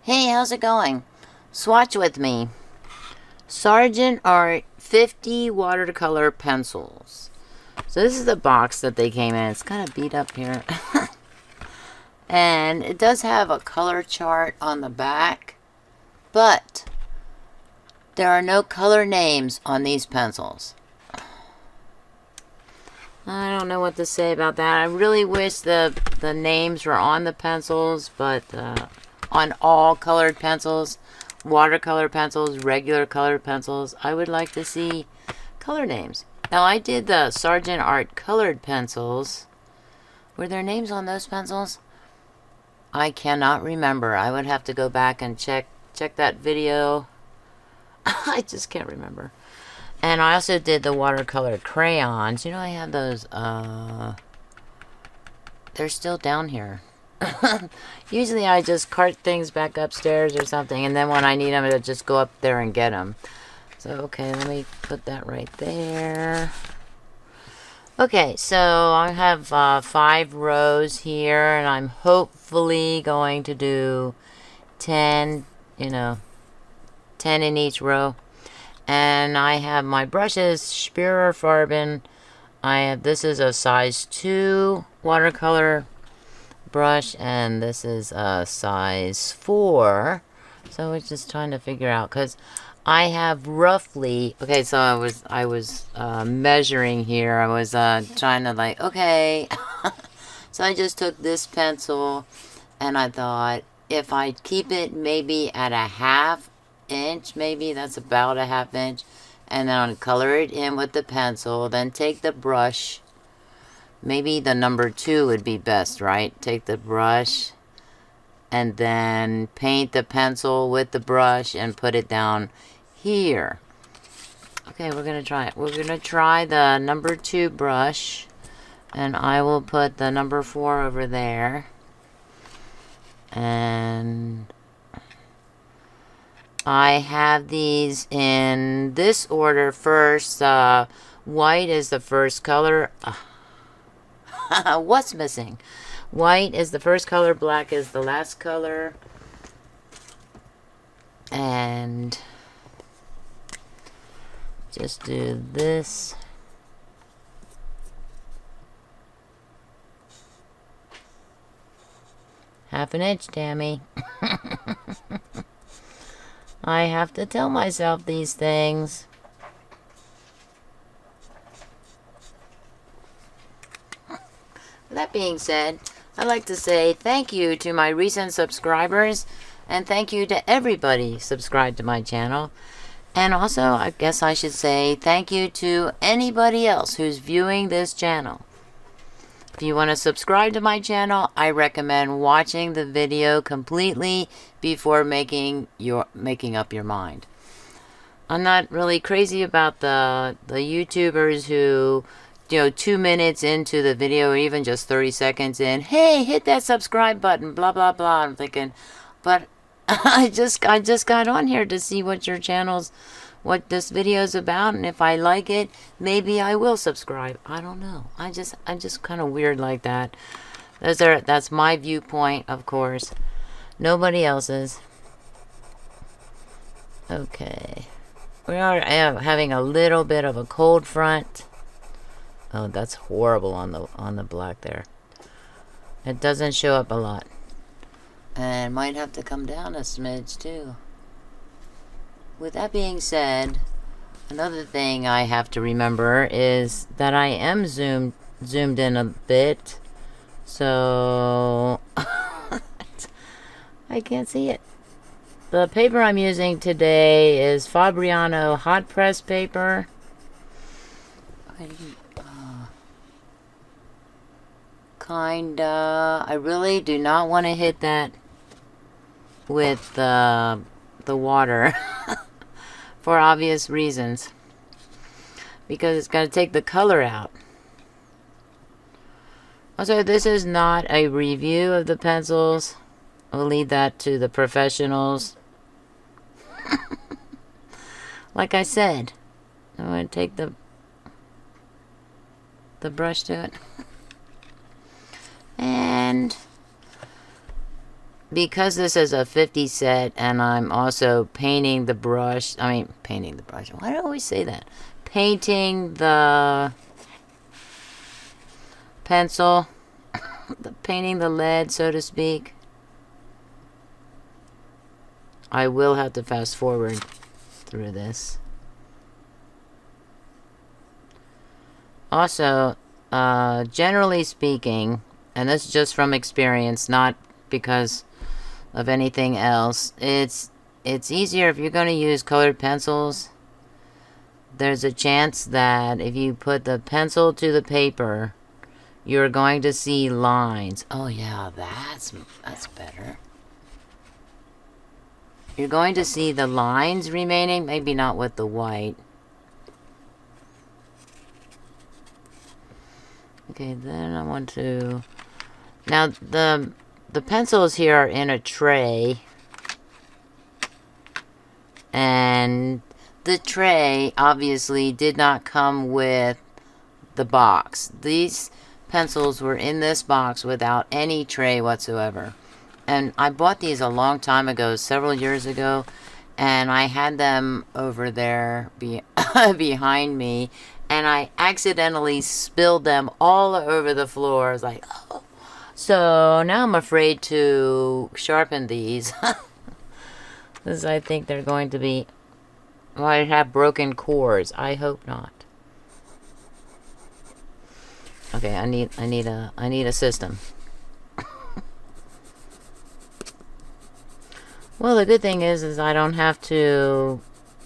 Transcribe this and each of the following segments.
Hey, how's it going? Swatch with me. Sargent Art 50 watercolor pencils. So this is the box that they came in. It's kind of beat up here. And it does have a color chart on the back, but there are no color names on these pencils. I don't know what to say about that. I really wish the names were on the pencils, but on all colored pencils, watercolor pencils, regular colored pencils, I would like to see color names. Now, I did the Sargent Art colored pencils. Were there names on those pencils? I cannot remember. I would have to go back and check that video. I just can't remember. And I also did the watercolor crayons. You know, I have those, they're still down here. Usually I just cart things back upstairs or something, and then when I need them, I just go up there and get them. So, okay, let me put that right there. Okay, so I have 5 rows here, and I'm hopefully going to do 10, 10 in each row. And I have my brushes, Spearer Farben. This is a size 2 watercolor brush, and this is a size 4. So we're just trying to figure out, because I have roughly, okay, so I was measuring here. I was trying to okay. So I just took this pencil, and I thought if I keep it maybe at a 1/2 inch, maybe that's about a 1/2 inch, and then I'll color it in with the pencil, then take the brush. Maybe the number 2 would be best, right? Take the brush and then paint the pencil with the brush and put it down here. Okay, we're gonna try it. We're gonna try the number 2 brush, and I will put the number 4 over there. And I have these in this order first. White is the first color. What's missing? White is the first color, black is the last color. And just do this. Half an inch, Tammy. I have to tell myself these things. That being said, I'd like to say thank you to my recent subscribers, and thank you to everybody subscribed to my channel. And also, I guess I should say thank you to anybody else who's viewing this channel. If you want to subscribe to my channel, I recommend watching the video completely before making up your mind. I'm not really crazy about the YouTubers who, 2 minutes into the video, or even just 30 seconds in, hey, hit that subscribe button, blah blah blah. I'm thinking, but I just got on here to see what this video is about, and if I like it, maybe I will subscribe. I don't know. I'm just kind of weird like that. That's my viewpoint, of course. Nobody else's. Okay. We are having a little bit of a cold front. Oh, that's horrible on the black there. It doesn't show up a lot. And might have to come down a smidge too. With that being said, another thing I have to remember is that I am zoomed in a bit. So I can't see it. The paper I'm using today is Fabriano hot press paper. I really do not want to hit that with the water for obvious reasons, because it's going to take the color out. Also, this is not a review of the pencils. I'll leave that to the professionals. Like I said, I'm going to take the brush to it. And because this is a 50 set and I'm also painting the brush, painting the brush, why do I always say that? Painting the pencil, painting the lead, so to speak. I will have to fast forward through this. Also, generally speaking, and this is just from experience, not because of anything else, it's easier if you're going to use colored pencils. There's a chance that if you put the pencil to the paper, you're going to see lines. Oh yeah, that's better. You're going to see the lines remaining, maybe not with the white. Okay, then I want to... Now, the pencils here are in a tray. And the tray, obviously, did not come with the box. These pencils were in this box without any tray whatsoever. And I bought these a long time ago, several years ago. And I had them over there behind me. And I accidentally spilled them all over the floor. I was like, oh. So now I'm afraid to sharpen these. Because I think they're going to be... might have broken cores. I hope not. Okay, I need a system. Well, the good thing is I don't have to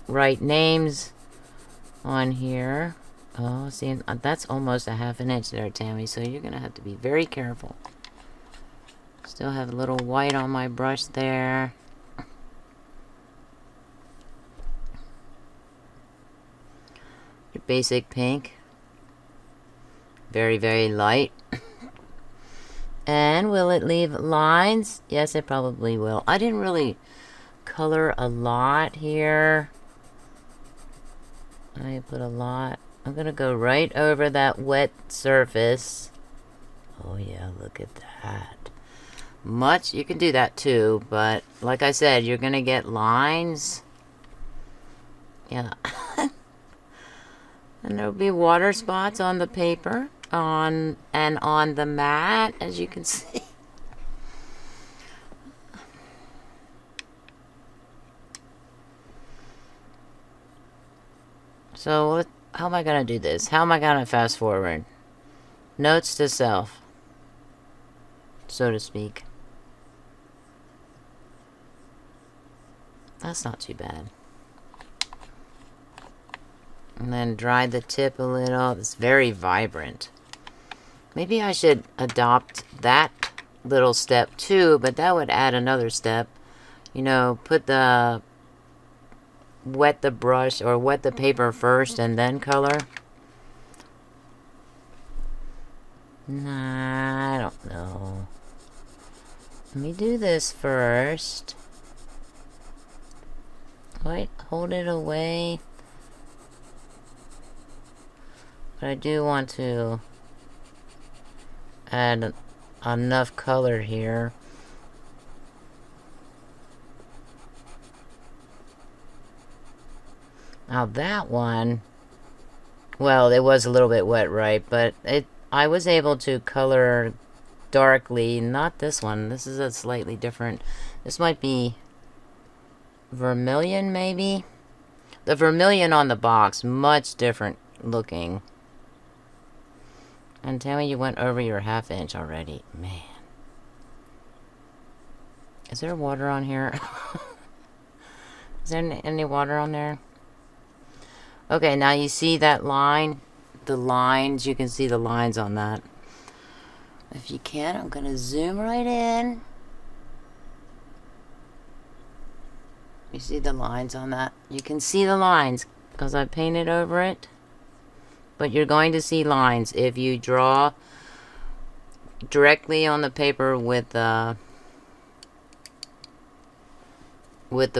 write names on here. Oh, see, that's almost a ½ inch there, Tammy, so you're going to have to be very careful. Still have a little white on my brush there. Your basic pink. Very, very light. And will it leave lines? Yes, it probably will. I didn't really color a lot here. I put a lot. I'm going to go right over that wet surface. Oh yeah, look at that. Much, you can do that too, but like I said, you're going to get lines. Yeah. And there'll be water spots on the paper, on the mat, as you can see. So, how am I going to do this? How am I going to fast forward? Notes to self, so to speak. That's not too bad. And then dry the tip a little. It's very vibrant. Maybe I should adopt that little step too, but that would add another step. You know, wet the brush or wet the paper first and then color. Nah, I don't know. Let me do this first. Wait, hold it away. But I do want to add enough color here. Now that one, well, it was a little bit wet, right? But I was able to color darkly. Not this one. This is a slightly different. This might be vermilion, maybe. The vermilion on the box, much different looking. And tell me you went over your ½ inch already. Man. Is there water on here? Is there any water on there? Okay, now you see that line? The lines, you can see the lines on that. If you can, I'm going to zoom right in. You see the lines on that? You can see the lines because I painted over it. But you're going to see lines if you draw directly on the paper with the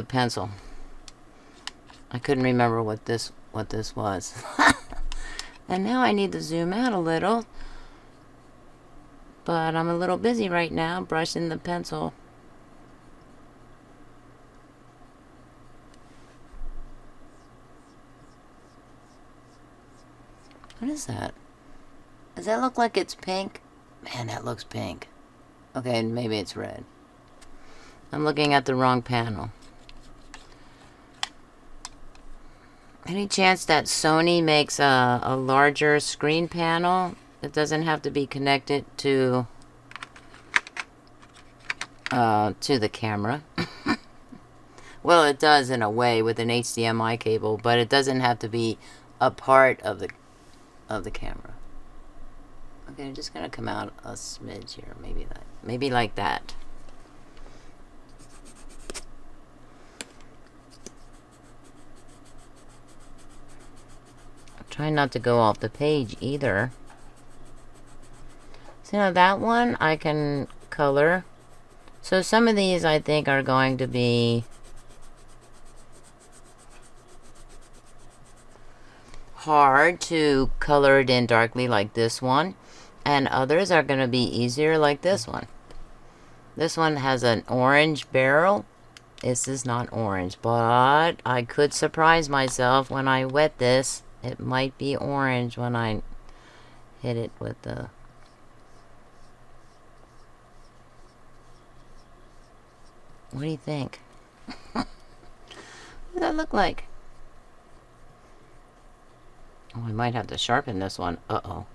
pencil. I couldn't remember what this was. And now I need to zoom out a little. But I'm a little busy right now brushing the pencil. What is that? Does that look like it's pink? Man, that looks pink. Okay, maybe it's red. I'm looking at the wrong panel. Any chance that Sony makes a larger screen panel? It doesn't have to be connected to the camera. Well, it does in a way with an HDMI cable, but it doesn't have to be a part of the camera. Okay, I'm just gonna come out a smidge here, maybe like that. I'm trying not to go off the page either. So now that one I can color. So some of these I think are going to be hard to color it in darkly like this one, and others are going to be easier like this one. This one has an orange barrel. This is not orange, but I could surprise myself when I wet this. It might be orange when I hit it with the... What do you think? What does that look like? Oh, I might have to sharpen this one. Uh-oh.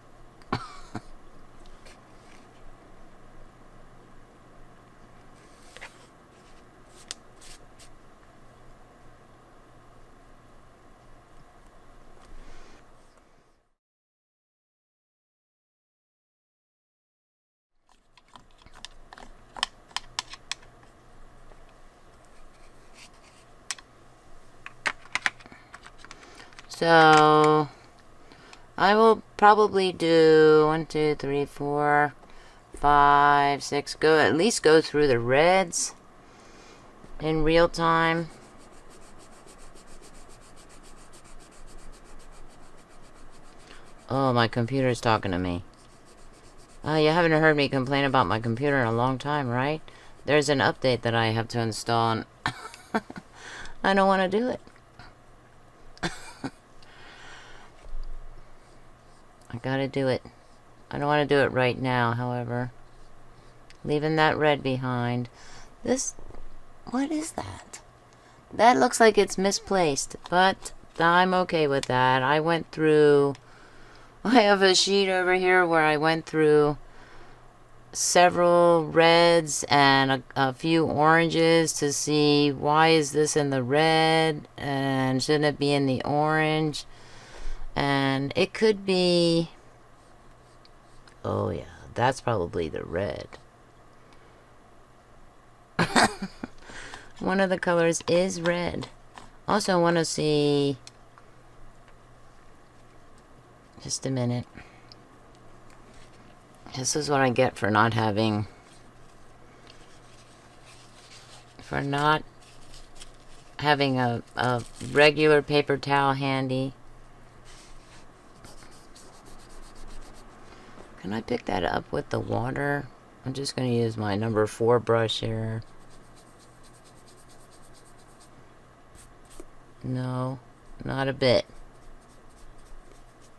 So I will probably do 1, 2, 3, 4, 5, 6. At least go through the reds in real time. Oh, my computer's talking to me. You haven't heard me complain about my computer in a long time, right? There's an update that I have to install, and I don't want to do it. I gotta do it. I don't want to do it right now, however. Leaving that red behind. This... What is that? That looks like it's misplaced, but I'm okay with that. I went through... I have a sheet over here where I went through several reds and a few oranges to see why is this in the red and shouldn't it be in the orange. And it could be... Oh yeah, that's probably the red. One of the colors is red. Also, I want to see... Just a minute. This is what I get for not having... For not having a regular paper towel handy. Can I pick that up with the water? I'm just going to use my number 4 brush here. No, not a bit.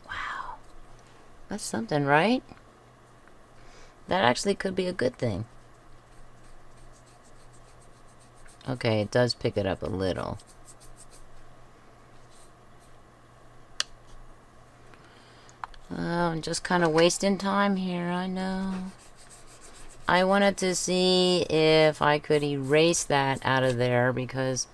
Wow. That's something, right? That actually could be a good thing. Okay, it does pick it up a little. I'm just kind of wasting time here, I know. I wanted to see if I could erase that out of there, because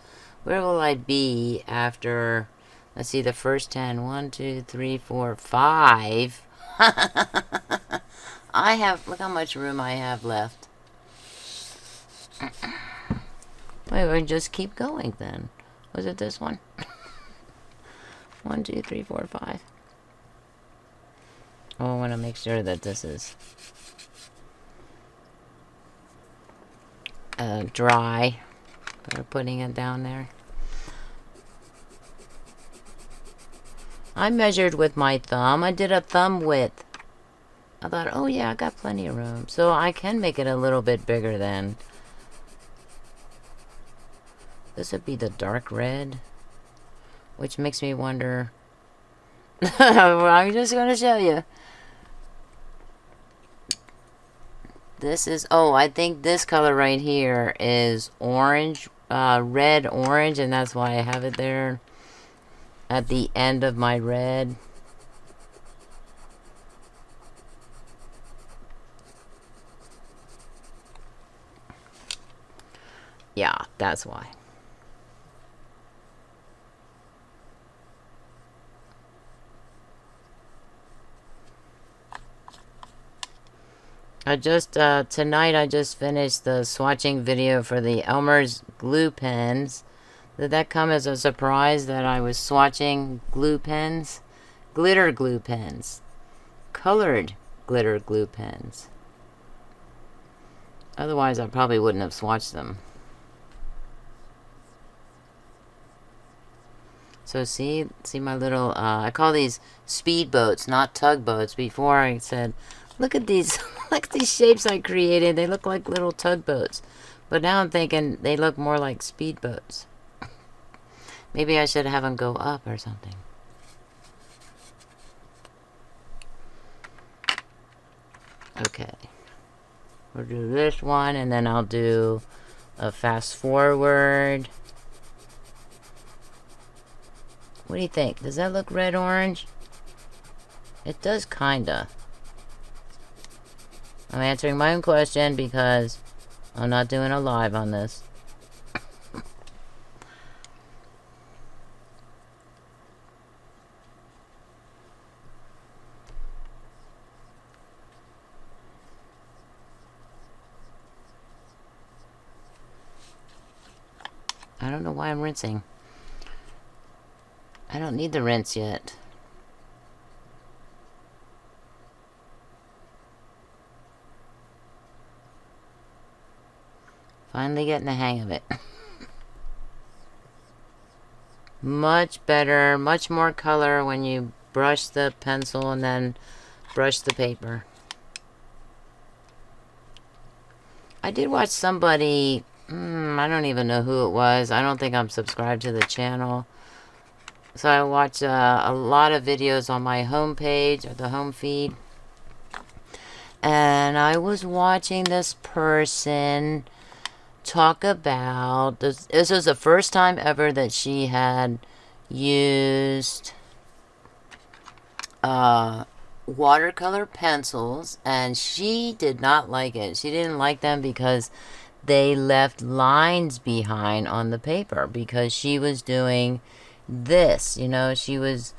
where will I be after, let's see, the first 10. 1, 2, 3, 4, 5. I have, look how much room I have left. Wait, we just keep going then. Was it this one? 1, 2, 3, 4, 5. Oh, I want to make sure that this is dry. We're putting it down there. I measured with my thumb. I did a thumb width. I thought, oh yeah, I got plenty of room. So I can make it a little bit bigger then. This would be the dark red, which makes me wonder, I'm just going to show you. This is, oh, I think this color right here is orange, red orange, and that's why I have it there at the end of my red. Yeah, that's why. Tonight I just finished the swatching video for the Elmer's glue pens. Did that come as a surprise that I was swatching glue pens? Glitter glue pens. Colored glitter glue pens. Otherwise, I probably wouldn't have swatched them. So see my little, I call these speedboats, not tugboats. Before I said, look at these, look at these shapes I created. They look like little tugboats. But now I'm thinking they look more like speedboats. Maybe I should have them go up or something. Okay. We'll do this one, and then I'll do a fast forward. What do you think? Does that look red-orange? It does, kinda. I'm answering my own question because I'm not doing a live on this. I don't know why I'm rinsing. I don't need the rinse yet. Finally getting the hang of it. Much better, much more color when you brush the pencil and then brush the paper. I did watch somebody, I don't even know who it was. I don't think I'm subscribed to the channel. So I watch a lot of videos on my home page, or the home feed. And I was watching this person talk about, this was the first time ever that she had used watercolor pencils, and she did not like it. She didn't like them because they left lines behind on the paper, because she was doing this, you know, she was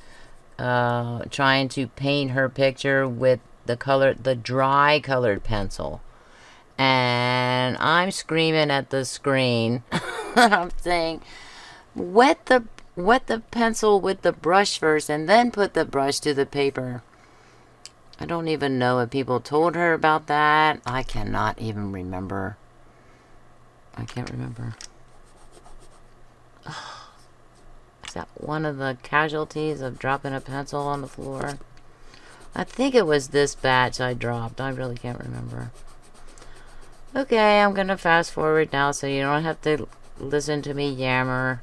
trying to paint her picture with the dry colored pencil. And I'm screaming at the screen. I'm saying, wet the pencil with the brush first and then put the brush to the paper. I don't even know if people told her about that. I cannot even remember. I can't remember. Is that one of the casualties of dropping a pencil on the floor? I think it was this batch I dropped. I really can't remember. Okay, I'm gonna fast forward now so you don't have to listen to me yammer.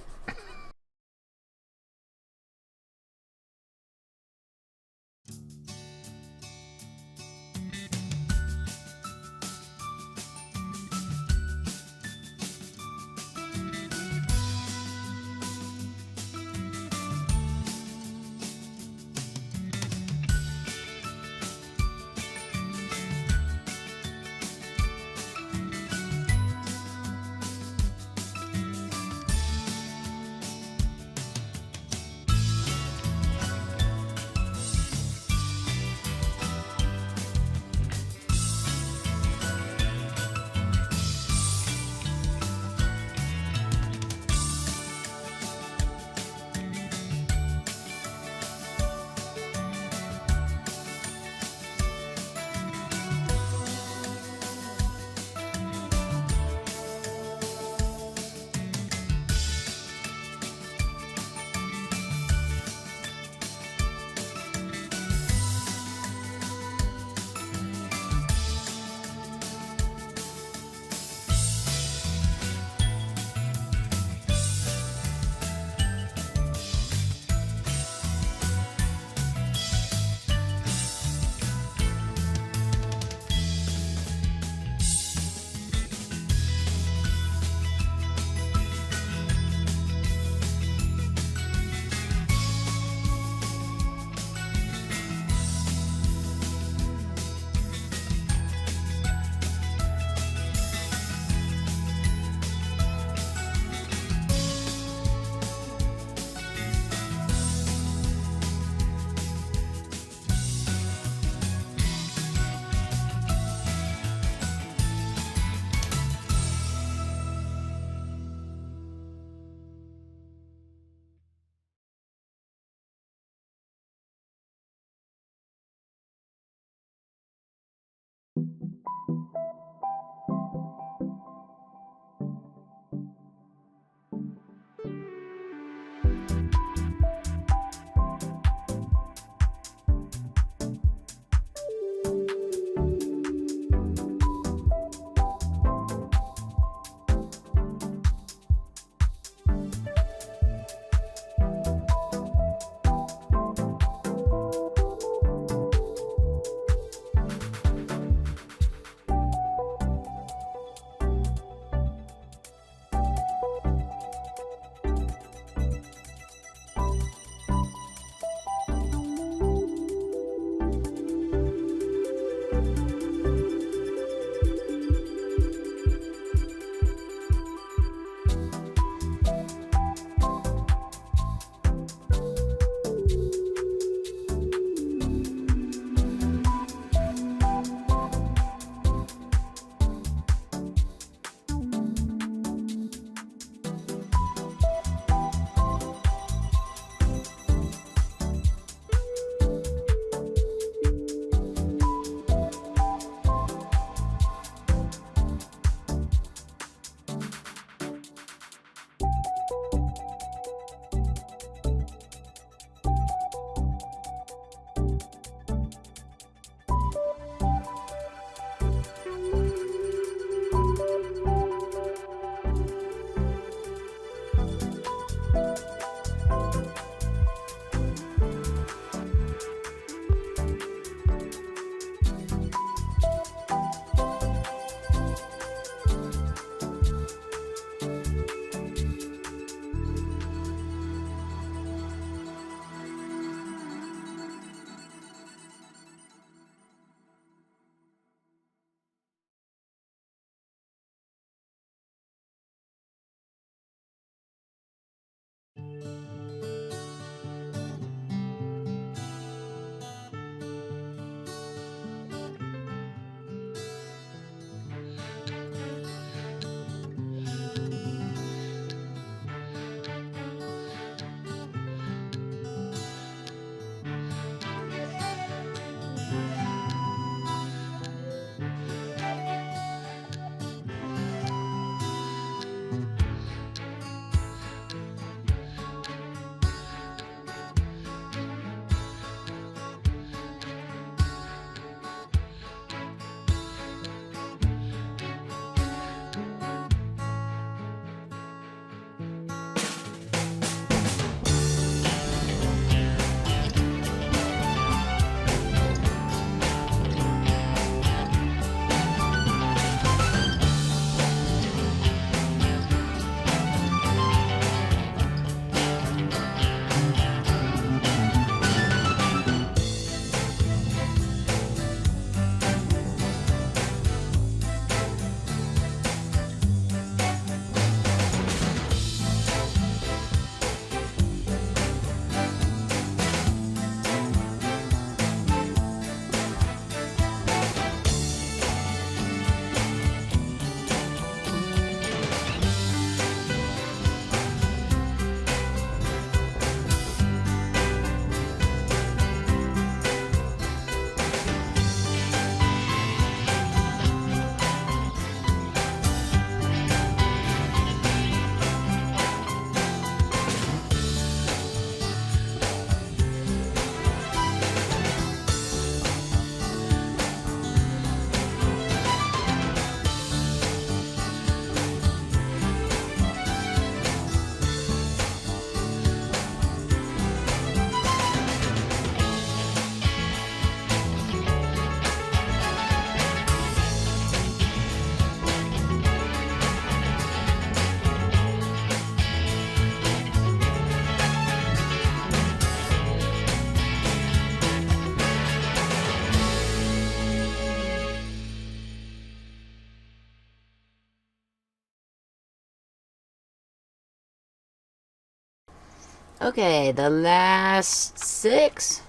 Okay, the last 6.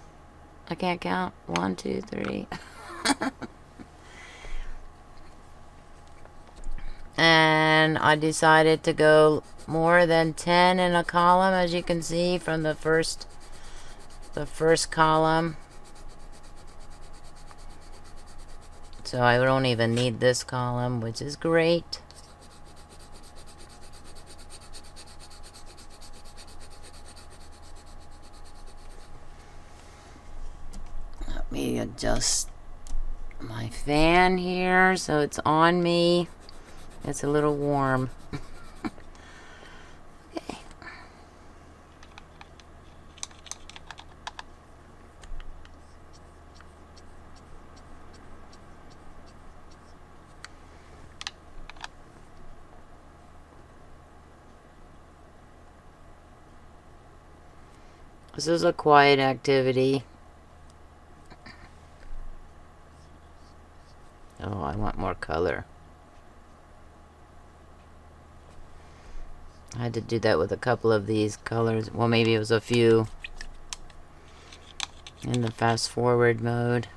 I can't count. 1, 2, 3. And I decided to go more than 10 in a column, as you can see from the first column. So I don't even need this column, which is great. Let me adjust my fan here so it's on me. It's a little warm. Okay. This is a quiet activity. Oh, I want more color. I had to do that with a couple of these colors. Well, maybe it was a few in the fast forward mode.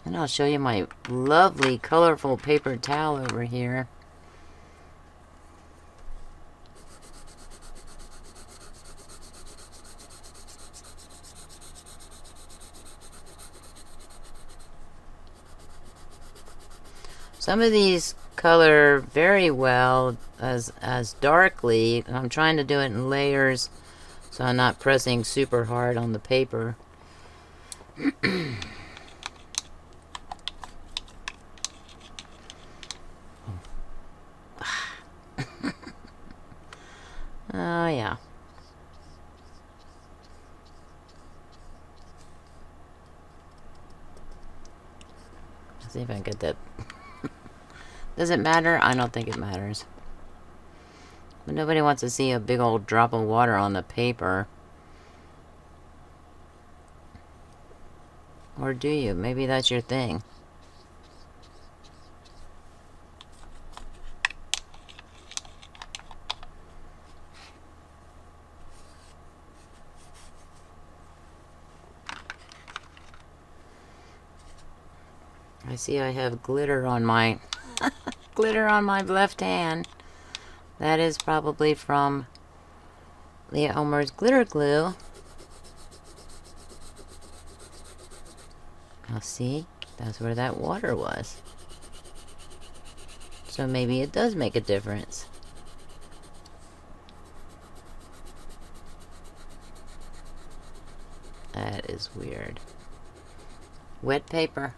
And I'll show you my lovely colorful paper towel over here. Some of these color very well as darkly, and I'm trying to do it in layers so I'm not pressing super hard on the paper. Oh yeah. Let's see if I can get that. Does it matter? I don't think it matters. But nobody wants to see a big old drop of water on the paper. Or do you? Maybe that's your thing. I see I have glitter on my glitter on my left hand. That is probably from Leah Elmer's glitter glue. Now see, that's where that water was. So maybe it does make a difference. That is weird. Wet paper.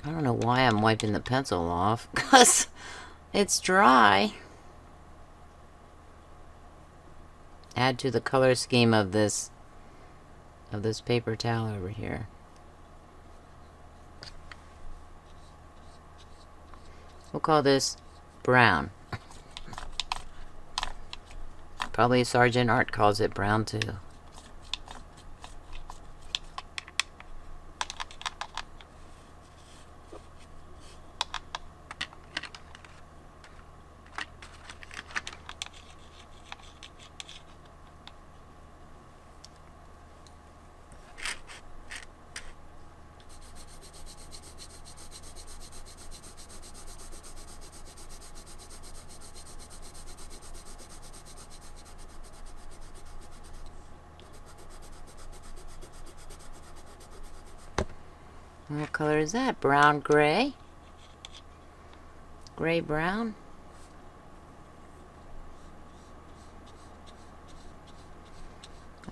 I don't know why I'm wiping the pencil off, because it's dry. Add to the color scheme of this paper towel over here. We'll call this brown. Probably Sargent Art calls it brown too. What color is that? Brown gray? Gray brown?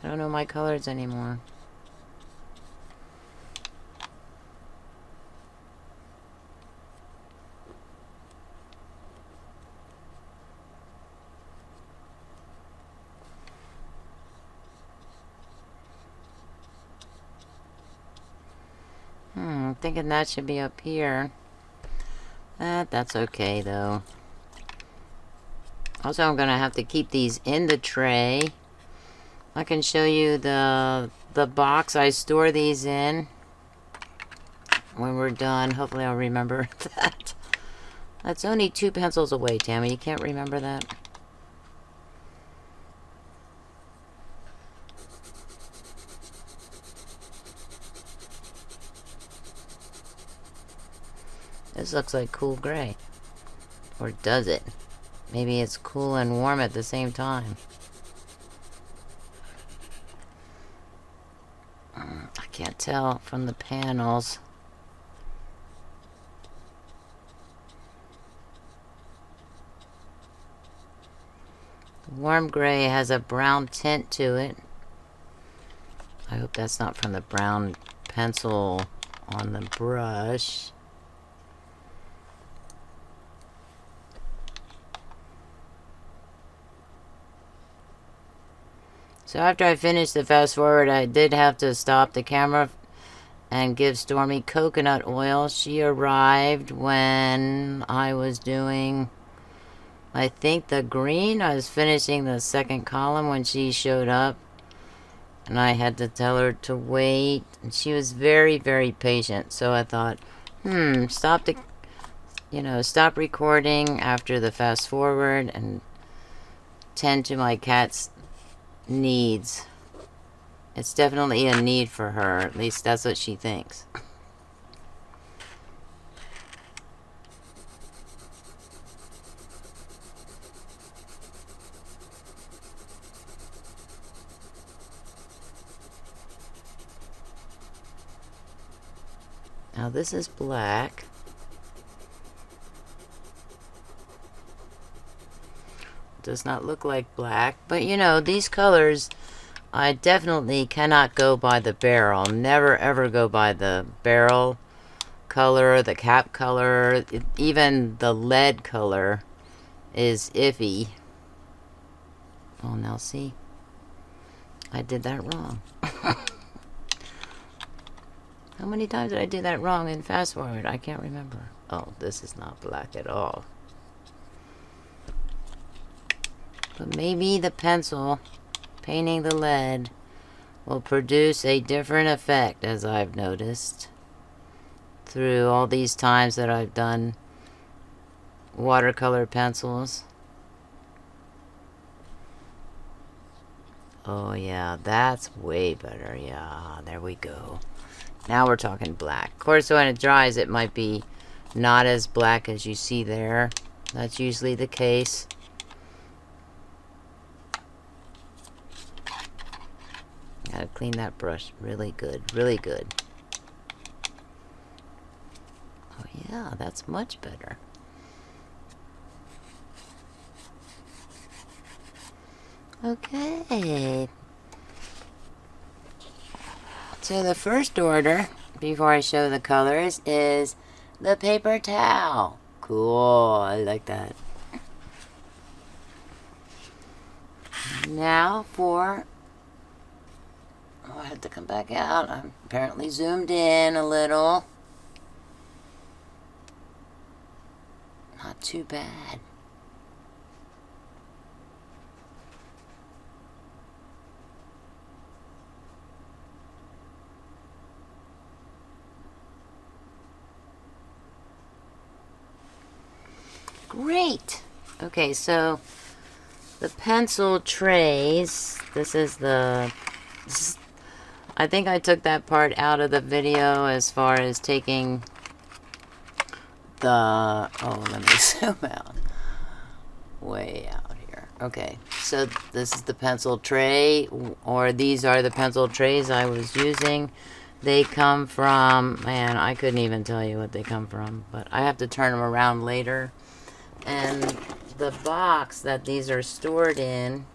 I don't know my colors anymore. I'm thinking that should be up here. That's okay though. Also, I'm gonna have to keep these in the tray I can show you the box I store these in when we're done. Hopefully I'll remember that. That's only 2 pencils away, Tammy. You can't remember that? This looks like cool gray. Or does it? Maybe it's cool and warm at the same time. I can't tell from the panels. Warm gray has a brown tint to it. I hope that's not from the brown pencil on the brush. So after I finished the fast forward, I did have to stop the camera and give Stormy coconut oil. She arrived when I was doing, I think, the green. I was finishing the second column when she showed up. And I had to tell her to wait. And she was very, very patient. So I thought, stop recording after the fast forward and tend to my cat's needs. It's definitely a need for her. At least that's what she thinks. Now this is black. Does not look like black, but you know, these colors, I definitely cannot go by the barrel. Never ever go by the barrel color, the cap color, even the lead color is iffy. Oh, now see, I did that wrong. How many times did I do that wrong in fast forward? I can't remember. Oh, this is not black at all. But maybe the pencil painting the lead will produce a different effect, as I've noticed through all these times that I've done watercolor pencils. Oh yeah, that's way better. Yeah, there we go. Now we're talking black. Of course, when it dries, it might be not as black as you see there. That's usually the case. Gotta clean that brush really good, really good. Oh yeah, that's much better. Okay. So the first order, before I show the colors, is the paper towel. Cool, I like that. Now for, oh, I have to come back out. I'm apparently zoomed in a little. Not too bad. Great. Okay, so the pencil trays, I think I took that part out of the video as far as taking the, oh, let me zoom out. Way out here. Okay, so this is the pencil tray, or these are the pencil trays I was using. They come from, man, I couldn't even tell you what they come from, but I have to turn them around later. And the box that these are stored in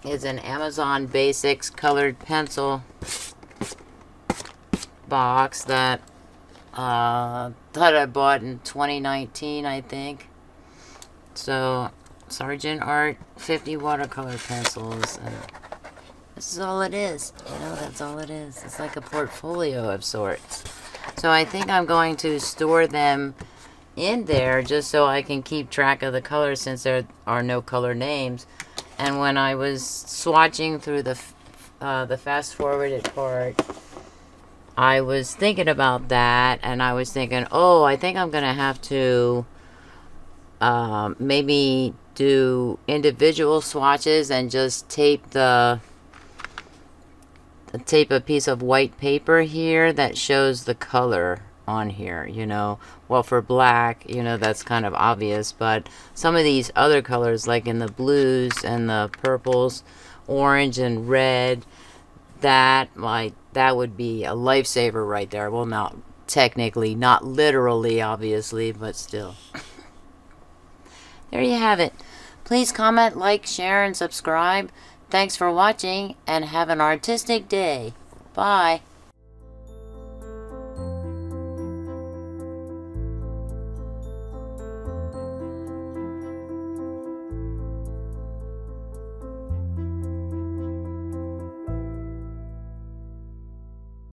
is an Amazon Basics colored pencil box that I bought in 2019, I think. So, Sargent Art 50 watercolor pencils, and this is all it is. You know, that's all it is. It's like a portfolio of sorts. So I think I'm going to store them in there just so I can keep track of the colors, since there are no color names. And when I was swatching through the fast forwarded part, I was thinking about that, and I was thinking, oh, I think I'm gonna have to maybe do individual swatches and just tape a piece of white paper here that shows the color on here, you know. Well, for black, you know, that's kind of obvious, but some of these other colors, like in the blues and the purples, orange and red, that would be a lifesaver right there. Well, not technically, not literally, obviously, but still. There you have it. Please comment, like, share, and subscribe. Thanks for watching, and have an artistic day. Bye.